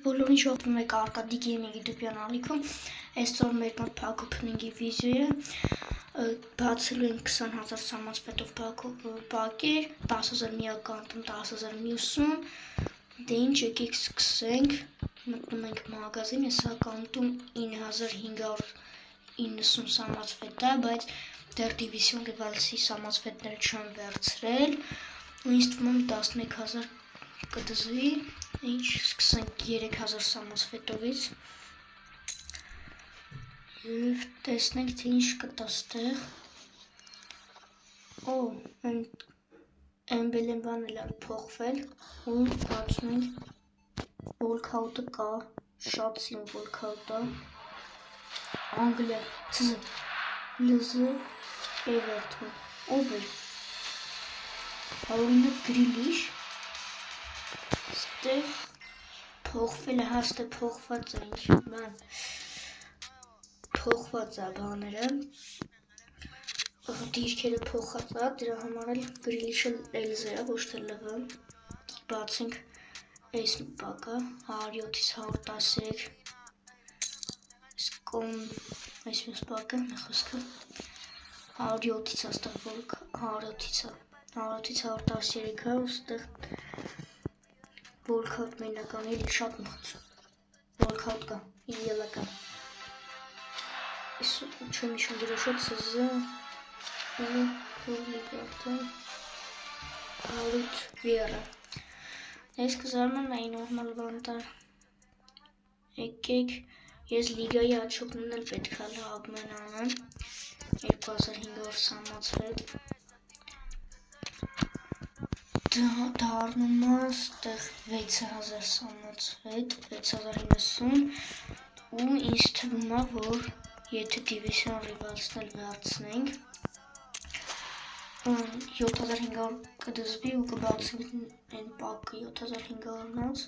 Բոլորին շողտում եք Arkady Gaming YouTube կանալիքում, այսօր մեր մոտ Pack Opening-ի վիդեո է, բացելու ենք 20,000 սահմանցվետով պակի, 10,000 մի ականտում, 10,000 մյուսում, դե ինչ եկեք սկսենք, մտնում ենք մագազին, այս ականտում 9,590 սահմանցվետ է, բայց դեռ Division Rivalsի սահմանցվետները չեմ վերցրել, ու ինձ թվում է 11,000 կդզվի, ինչ սկսենք 3,000 սահմանցվետովից և տեսնենք թե ինչ կտա ստեղ, էմբելեմ բան էլ փոխվել ու բացում ենք Walkout-ը կա, շատ սիրուն Walkout-ը, Անգլիա, LZ, Everton, ով է, օրինակ Grealish, ստեղ փոխվել է, հաստե փոխված է ինչ բան, փոխված է բաները, դիրքերը փոխած է, դրա համար էլ Grealish-ը LZ է, ոչ թե LV, բացենք այս պակը, 107-ից 113, այս մյուս պակը, մի խոսքը, 107-ից աստեղ Volk, 107-ից 113-ը, ու ստեղ Walkout մենական էլի շատ մխց, Walkout կա, իդելական, չեմ իշում դրոշոտ CZ ու Liberton, Harit Vieira, ես կզարման այն նորմալ բանտար, եկեք, ես լիգայի աչոկնն էլ պետք է լավմեն անեմ, 2500 սահմանցվետ, դառնում է ստեղ 6000 սահմանցվետ, 6090 ու ինձ թվում է, որ եթե Division Rivalsն էլ վերցնենք 7500 կդզվի ու կբացենք այն պակը 7500-նոց,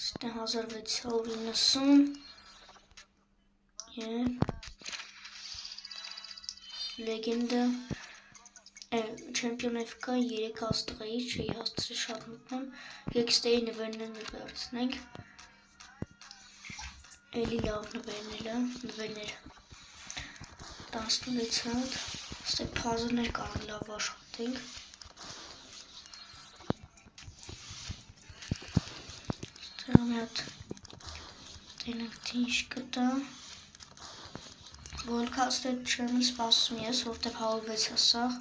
ստեղ 1690 և լեգենդը Champion FK 3 աստղեից չի հասցրի շատ մտնում, եկստեի նվերներն էլ վերցնենք, էլի լավ նվերներ, 16 հատ, ստեղ փազլներ կարող լավ աշխատենք, ստեղ մի հատ տենակ թե ինչ կտա, Volcast-ը չեմ սպասում ես, որտև 106 հասաղ,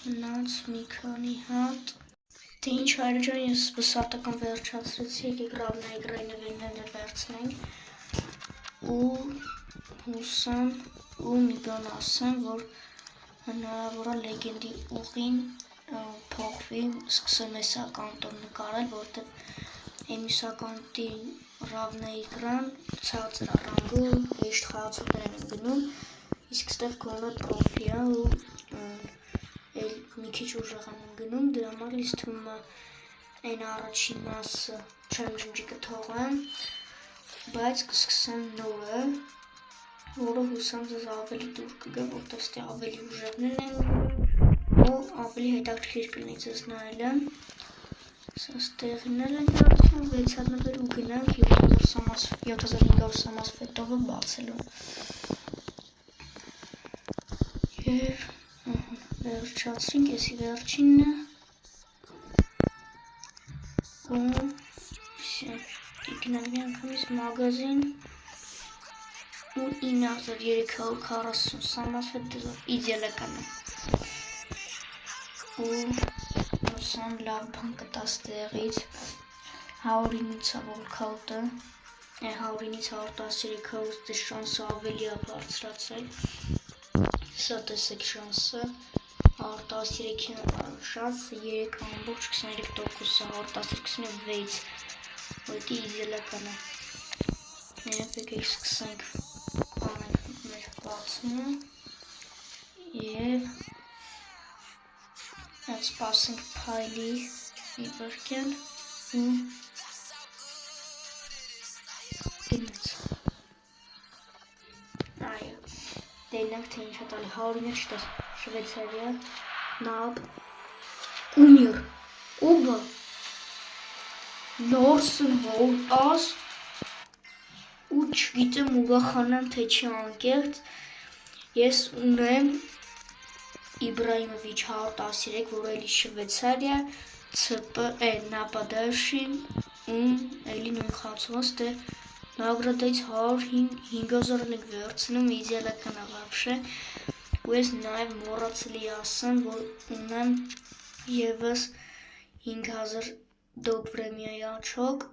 մնաց մի քանի հատ, թե ինչ հայր ջան ես վսարտական վերջացրեցի, եկեք Ravna-ի նվերներն վերցնենք ու հուսամ ու մի բան ասեմ, որ հնարավոր է լեգենդի ուղին փոխվի, սկսեմ այս ականտով նկարել, որտև մյուս ականտի Ravna-ի էկրան ցածր առանգը հեշտ խաղացողներ են գնում, իսկ ստեղ գոնոտ պրոֆի է ու մի քիչ ուժեղ են գնում, դրա համար ինձ թվում է այն առաջին մասը չեմ ջնջիկը թողեմ, բայց կսկսեմ նորը, որը հուսամ ձեզ ավելի դուր կգա, որտև ստեղ ավելի ուժեղներն են ու ավելի հետաքրքիր կլինի ձեզ նայելը, սա ստեղին էլ ենք վերցնում, 6 հատ նվեր ու գնանք 7500 սահմանցվետովը բացելու և վերջացրինք, եսի վերջինն է ու գնանք մի անգամից մագազին ու 9340 սահմանցվետ իդելական է ու ուսամ լավ բան կտա ստեղից 109-ից Walkout-ը 109-ից 113-ը ուստի շանսը ավելի է բարձրացել, սա տեսեք շանսը 113-ի շանսը 3,23%, 113-26, ոյտի իդելական է, և եկեք սկսենք անենք մեր բացումը և սպասենք փայլի մի բրկեն ու գնաց, այո, դենանք թե ինչ հատալի 100-ին չտես, Շվեցարիա, Նապ, Ունիոր, ովը, Լորսն հորտաս ու չգիտեմ ուրախանան թե չի անկեղծ ես ունեմ Իբրահիմովիչ 113, որ էլի Շվեյցարիա, ՑՊ нападающий, էլի նույն խաղացողը նаградայից 105,000 վերցնում իդեալական է вообще, ու ես նաև մոռացել էի ասեմ, որ ունեմ եւս 5,000 դոկ պրեմիայի աչոկ,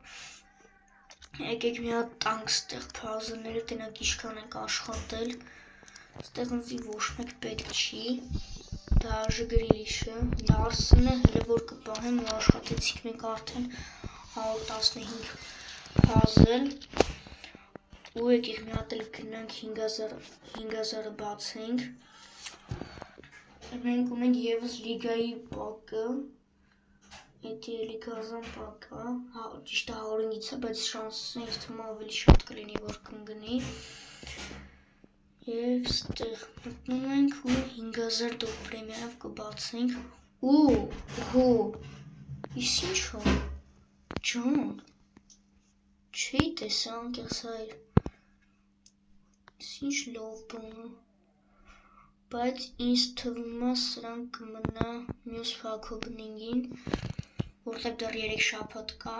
եկեք մի հատ տանք ստեղ փազլները տենակ իշքան ենք աշխատել, ստեղ ինձ ոչ մեկ պետք չի, դաժե գրիլիշը, Լարսենը հələ որ կպահեմ ու աշխատեցիք մենք արդեն 115 փազլ ու եկեք մի հատ էլ գնանք 5,000-ը բացենք, մենք ունենք եւս լիգայի պակը, Էդի էլի գազան պակա, ճիշտ է 105-ից է, բայց շանսը ինձ թվում է ավելի շատ կլինի, որ կընկնի և ստեղ մտնում ենք ու 5,000 դոկ պրեմիայով կբացենք Իս ինչ հո, ջան, չի տեսա անկեղծ հայր, իս ինչ լավ բան է, բայց ինձ թվում է սրանք կմնա մյուս pack opening-ին, որտեղ դեռ 3 շաբաթ կա,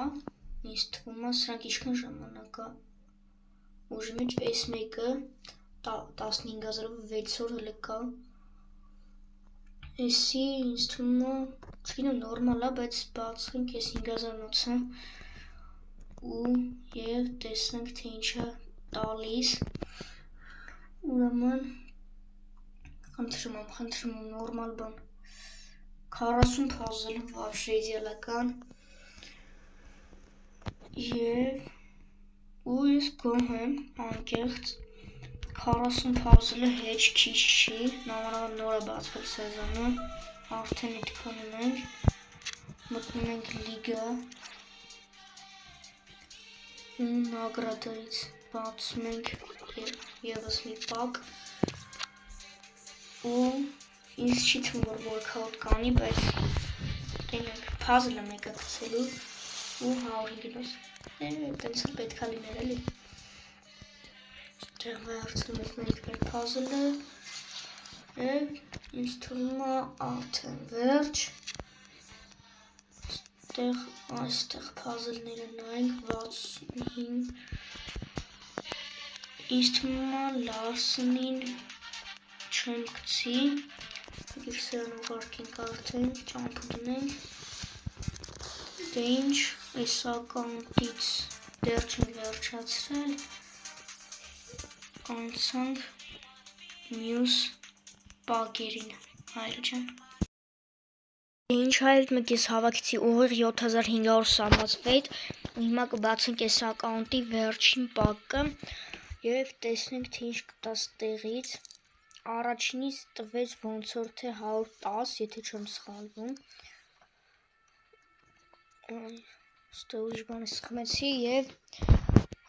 ինձ թվում է սրանք ինչքան ժամանակ է, ուժի մեջ այս մեկը 15,000-ով 6 օր հələ կա, էսի ինձ թվում է, չգիտեմ նորմալ է, բայց բացենք ես 5,000-ոցը ու և տեսնենք թե ինչ է տալիս, ուրեմն խնդրում եմ նորմալ բան, 40 փազլ вообще իդեալական և ու ես գոհ եմ անկեղծ 40 փազլը հեչ քիչ չի, նամանավանդ նոր է բացվել սեզոնը, արդեն այդքան ունենք, մտնում ենք լիգա ու նագրադայից բացում ենք եւս մի pack ու ինձ չի թվում որ workout կանի, բայց տենենք փազլը մեկը գցելու ու 105 տենց էլ պետք է լիներ էլի Ստեղ վերցնում ենք մեր փազլը և ինձ թվում է արդեն վերջ Ստեղ այստեղ փազլները նայենք 65 ինձ թվում է Լարսենին չեմ գցի եկեք սրան ուղարկենք արդեն ճամփ դնենք դե ինչ այս ակաունտից դեռ չենք վերջացրել անցանք մյուս պակերին, հայր ջան։ Ինչ հայր մեկ ես հավաքեցի ուղիղ 7500 սամացվեյթ, ու հիմա կբացենք այս ակաունտի վերջին պակը և տեսնենք թե ինչ կտա ստեղից։ Առաջինից տվեց ոնց որ թե 110, եթե չեմ սխալվում։ Ստեղ ուրիշ բան սխմեցի և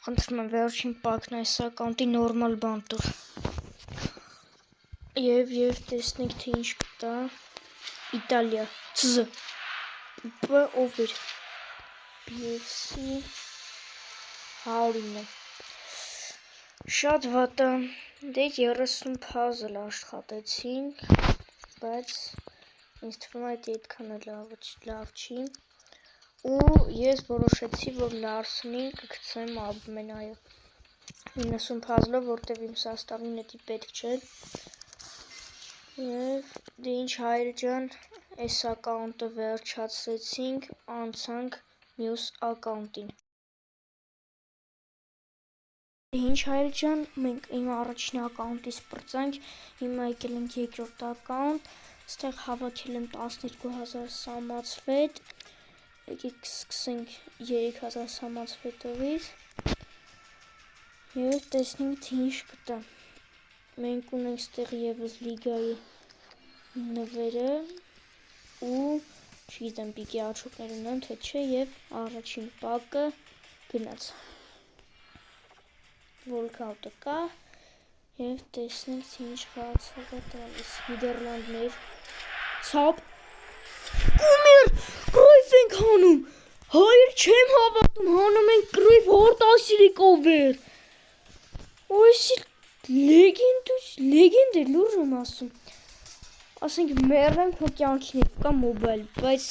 խնդրում եմ վերջին պակն այս ակաունտի նորմալ բան տուր և տեսնենք թե ինչ կտա Իտալիա CZ P ով էր BFC 109 շատ վատ է դե 30 փազլ աշխատեցինք բայց ինձ թվում է դա այդքան լավ չի ու ես որոշեցի որ Լարսենին կգցեմ ամենայը 90 փազլով որտեվ իմ սաստավին էդի պետք չէ և դե ինչ հայր ջան այս ակաունտը վերջացրեցինք անցանք մյուս ակաունտին Ինչ հայր ջան մենք իմ առաջին ակաունտից պրծանք հիմա եկել ենք երկրորդ ակաունտ ստեղ հավաքել եմ 12000 սամացվեյթ եկեք սկսենք 3000 սամացվեյթովից և տեսնենք թե ինչ կտա մենք ունենք ստեղ եւս լիգայի նվերը ու չգիտեմ պիկի աչոկներ ունեմ թե չէ եւ առաջին պակը գնաց Volkout կա եւ տեսնենք թե ինչ խաղացող է տալիս Նիդերլանդներ ցապ Կումեր Կրոյֆ ենք հանում Հայր չեմ հավատում, հանում ենք կրիվ հորդասիրի կովեր։ Ոյսի լեգենդ է, լուրջ եմ ասում։ Ասենք մերվեմ քո կյանքին կա մոբայլ, բայց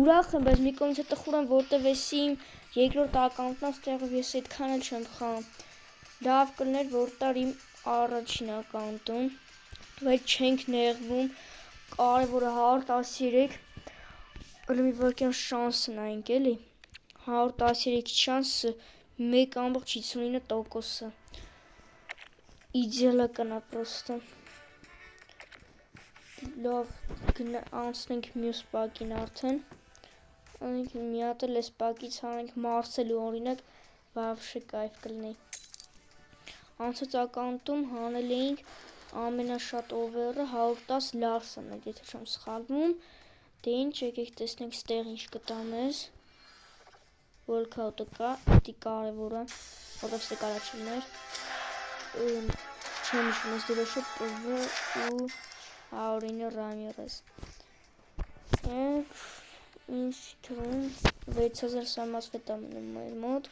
ուրախ եմ, բայց մի կողմից է տխուր եմ, որտեվ էսի իմ երկրորդ ակաունտն աստեղով ես այդքան էլ չեմ խաղում։ Լավ կլներ, որ տար իմ առաջին ակաունտում, բայց չենք նեղվում, կարևորը 113 Ալի մի վարկյան շանսը նայենք էլի, 113-ի շանսը 1,59%-ը, իդեալը կնա պրոստը, լավ անցնենք մյուս պակին արդեն, մի հատ էլ ես պակից հանենք մարսելու օրինակ, վավշե կայվ կլնի, անցած ակաունտում հանել էինք ամենաշատ օվերը 110 լարսն է, եթե չեմ սխալվում, Դե ինչ եկեք տեսնենք ստեղ ինչ կտա մեզ, Walkout-ը կա, դի կարևորը, որով ստեղ կարաչիներ, չեմ իշում ես դրոշը պվը ու Աուրինը Ռամիրես, և ինչ թվում 6000 սամասվետ ամենում մեր մոտ,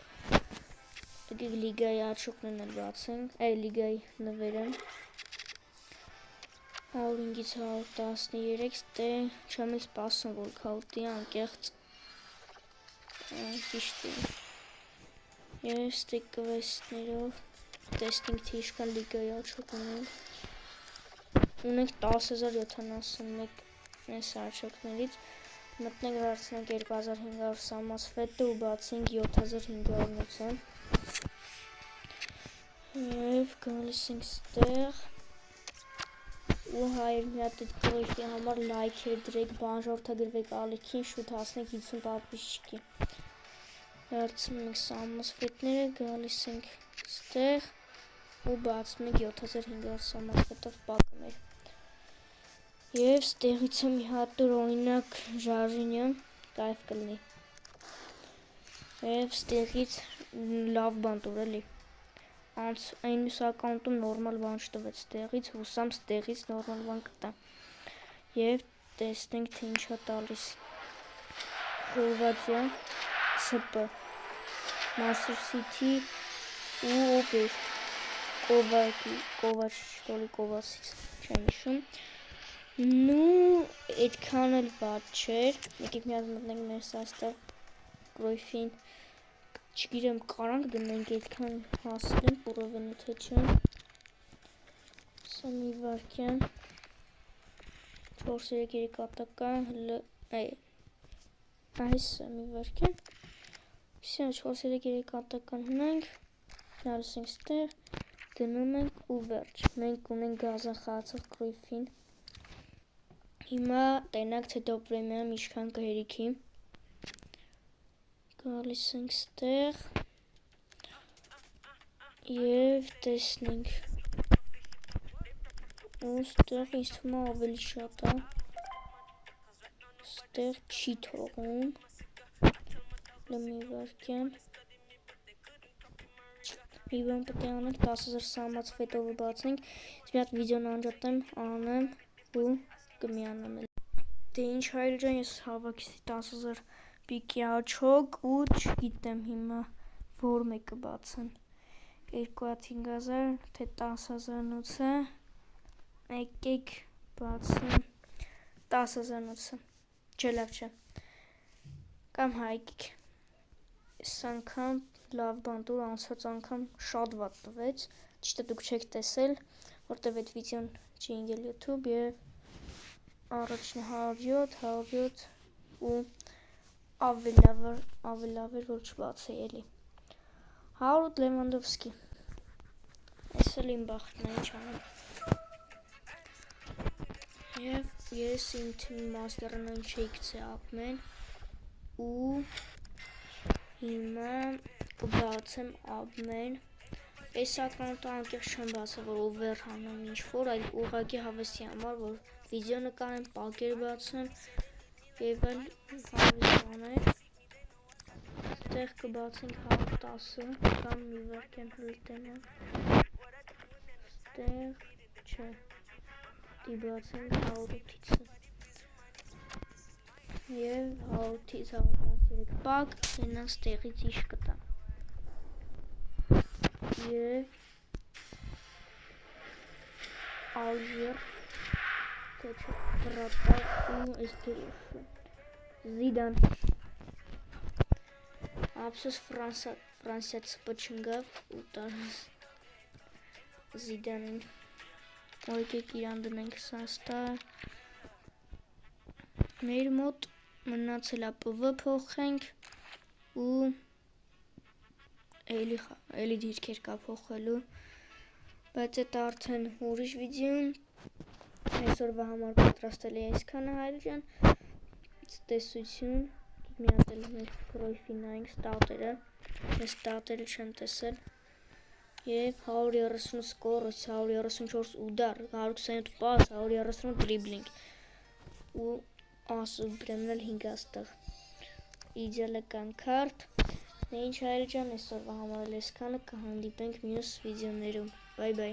դգեք լիգայի աչուկնն էլ բացենք, լիգայի նվերեմ, Աուրինգից 113, ստե չեմ էլ սպասում Walkout-ի անկեղծ ճիշտ է և ստե կվեստներով տեսնենք թե իշքան լիգայի աչոք ունենք 10071 ես աչոքներից մտնենք հարցնենք 2500 սամասվետը ու բացենք 7500-ը և գալիս ենք ստեղ ու հայր մի հատ այդ կրոյֆի համար լայքեր դրեք, բանժորդագրվեք ալիքին, շուտ հասնենք 50 պատպիսչիկի Հերցնում ենք սամասվետները, գալիս ենք ստեղ ու բացում ենք 7500 սամասվետով պակը մեր և ստեղից է մի հատ օրինակ ժարժինյա կայվ կլնի և ստեղից լավ բան տուր էլի այն մյուս ակաունտում նորմալ բան չտվեց ստեղից, հուսամ ստեղից նորմալ բան կտա և տեսնենք թե ինչա տալիս Խորվատիա, ՑՊ, Master City ու ով էր Կովացից չեմ իշում նու այդքան էլ վատ չէր եկեք մի հատ մտնենք մեր սաստավ կրոյֆին չգիրեմ կարանք դնենք այդքան հասել եմ պուրովենը թե չեմ սա մի վարկյան 4-3 կատական այս մի վարկյան 4-3 կատական հնենք նարս ենք ստեղ դնում ենք ու վերջ մենք ունենք գազան խացող կրոյֆին հիմա տենակ թե դոպ վրեմյամ իշքան կհերիքի Գալիս ենք ստեղ և տեսնենք ու ստեղ ինձ թվում է ավելի շատ է ստեղ չի թողում մի վարկյան մի բան պետք է անենք 10000 սամացվետովը բացենք մի հատ վիդեոն անջատեմ անեմ ու կմիանամ դե ինչ հայր ջան ես հավաքեցի 10000 պիկի աչոք ու չգիտեմ հիմա որ մեկը բացեմ 25000 թե 10000-ը եկեք բացեմ 10000-ը չէ լավ չէ կամ հայկիկ այս անգամ լավ բան տուր անցած անգամ շատ վատ տվեց ճիշտ է դուք չեք տեսել որտև այդ վիդեոն չի ընկել YouTube և առաջին 100 ու ավելի լավ էր որ չբացեի էլի 100 Լևանդովսկի այս էլ իմ բախտն է ինչ անեմ և ես իմ թիմի մաստերն չէի գցե ապմեն ու հիմա կբացեմ ապմեն այս ակաունտը անկեղծ չեմ բացել որ over հանեմ ինչ-որ այլ ուղղակի հավեսի համար որ վիդեո նկարեմ, պակեր բացեմ և այլ հավեսաներ ստեղ կբացենք 110-ը կամ մի վարկյան հլտենան ստեղ չէ դի բացենք 108-ը Եվ 100-13 պակ նրանց տեղից իշ կտան։ Եվ Ալժիր, թե չէ Վրատա ու Էստերիաշը։ Զիդան։ Ափսոս Ֆրանսիա ծպը չնգավ ու տարած Զիդանին։ Եկեք իրան դնենք սաստա։ Մեր մոտ մնացել է ՊՎ փոխենք ու էլի դիրքեր կա փոխելու, բայց այդ արդեն ուրիշ վիդեոն, այսօրվա համար պատրաստել էի այսքանը հայր ջան, տեսություն, մի հատ էլ մեր Քրոյֆի նայենք ստատերը, ես ստատերը չեմ տեսել, և 130 սկորոց, 134 ուդար, 127 պաս, 130 դրիբլինգ ու ասու բրեմնել 5 աստեղ, իդեալական քարտ, ինչ հայր ջան, այսօրվա համար էլ այսքանը, կհանդիպենք մյուս վիդեոներում, բայ բայ։